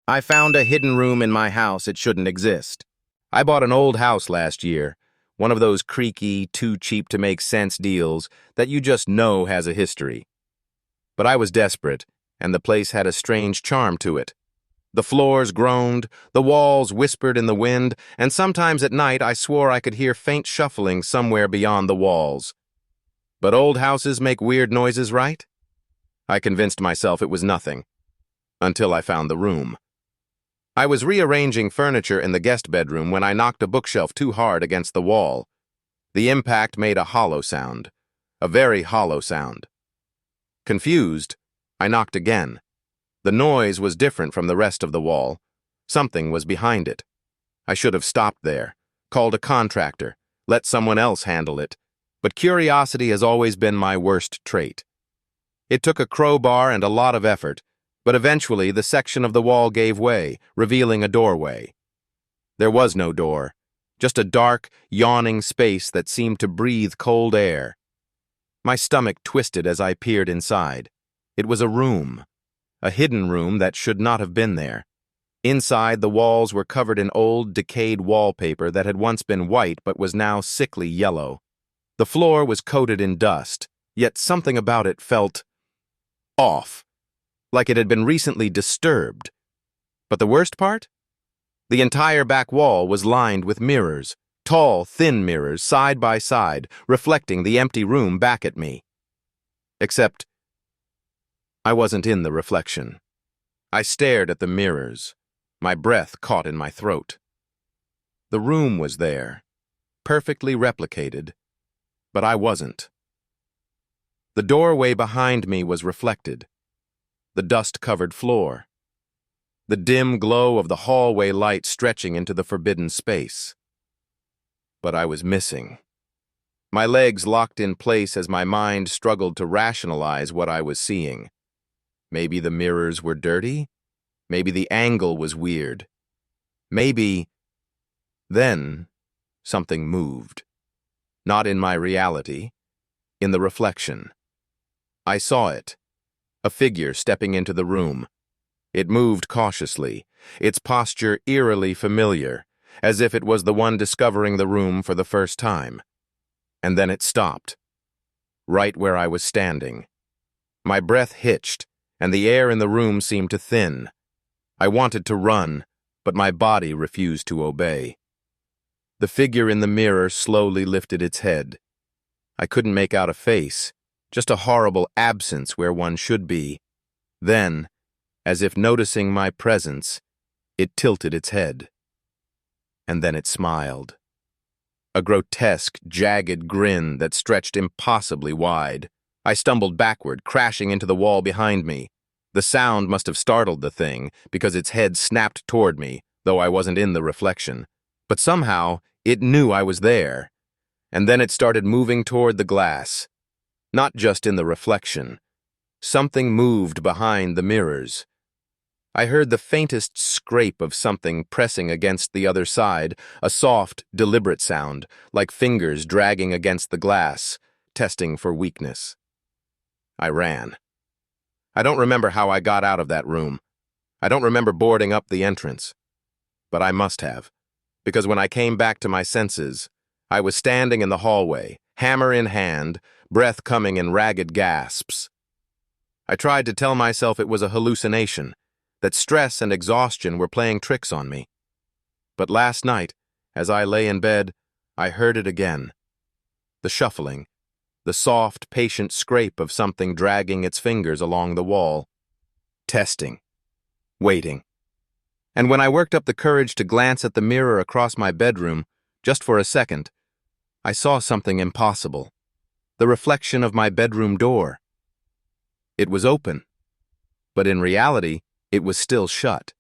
I found a hidden room in my house it shouldn't exist. I bought an old house last year, one of those creaky, too-cheap-to-make-sense deals that you just know has a history. But I was desperate, and the place had a strange charm to it. The floors groaned, the walls whispered in the wind, and sometimes at night I swore I could hear faint shuffling somewhere beyond the walls. But old houses make weird noises, right? I convinced myself it was nothing, until I found the room. I was rearranging furniture in the guest bedroom when I knocked a bookshelf too hard against the wall. The impact made a hollow sound, a very hollow sound. Confused, I knocked again. The noise was different from the rest of the wall. Something was behind it. I should have stopped there, called a contractor, let someone else handle it. But curiosity has always been my worst trait. It took a crowbar and a lot of effort, but eventually the section of the wall gave way, revealing a doorway. There was no door, just a dark, yawning space that seemed to breathe cold air. My stomach twisted as I peered inside. It was a room, a hidden room that should not have been there. Inside, the walls were covered in old, decayed wallpaper that had once been white but was now sickly yellow. The floor was coated in dust, yet something about it felt off, like it had been recently disturbed. But the worst part? The entire back wall was lined with mirrors, tall, thin mirrors, side by side, reflecting the empty room back at me. Except, I wasn't in the reflection. I stared at the mirrors, my breath caught in my throat. The room was there, perfectly replicated, but I wasn't. The doorway behind me was reflected, the dust-covered floor, the dim glow of the hallway light stretching into the forbidden space. But I was missing. My legs locked in place as my mind struggled to rationalize what I was seeing. Maybe the mirrors were dirty? Maybe the angle was weird. Maybe... Then, something moved. Not in my reality, in the reflection. I saw it. A figure stepping into the room. It moved cautiously, its posture eerily familiar, as if it was the one discovering the room for the first time. And then it stopped, right where I was standing. My breath hitched, and the air in the room seemed to thin. I wanted to run, but my body refused to obey. The figure in the mirror slowly lifted its head. I couldn't make out a face, just a horrible absence where one should be. Then, as if noticing my presence, it tilted its head. And then it smiled. A grotesque, jagged grin that stretched impossibly wide. I stumbled backward, crashing into the wall behind me. The sound must have startled the thing, because its head snapped toward me, though I wasn't in the reflection. But somehow, it knew I was there. And then it started moving toward the glass. Not just in the reflection. Something moved behind the mirrors. I heard the faintest scrape of something pressing against the other side, a soft, deliberate sound, like fingers dragging against the glass, testing for weakness. I ran. I don't remember how I got out of that room. I don't remember boarding up the entrance. But I must have, because when I came back to my senses, I was standing in the hallway, hammer in hand, breath coming in ragged gasps. I tried to tell myself it was a hallucination, that stress and exhaustion were playing tricks on me. But last night, as I lay in bed, I heard it again. The shuffling, the soft, patient scrape of something dragging its fingers along the wall. Testing. Waiting. And when I worked up the courage to glance at the mirror across my bedroom, just for a second, I saw something impossible. The reflection of my bedroom door. It was open, but in reality, it was still shut.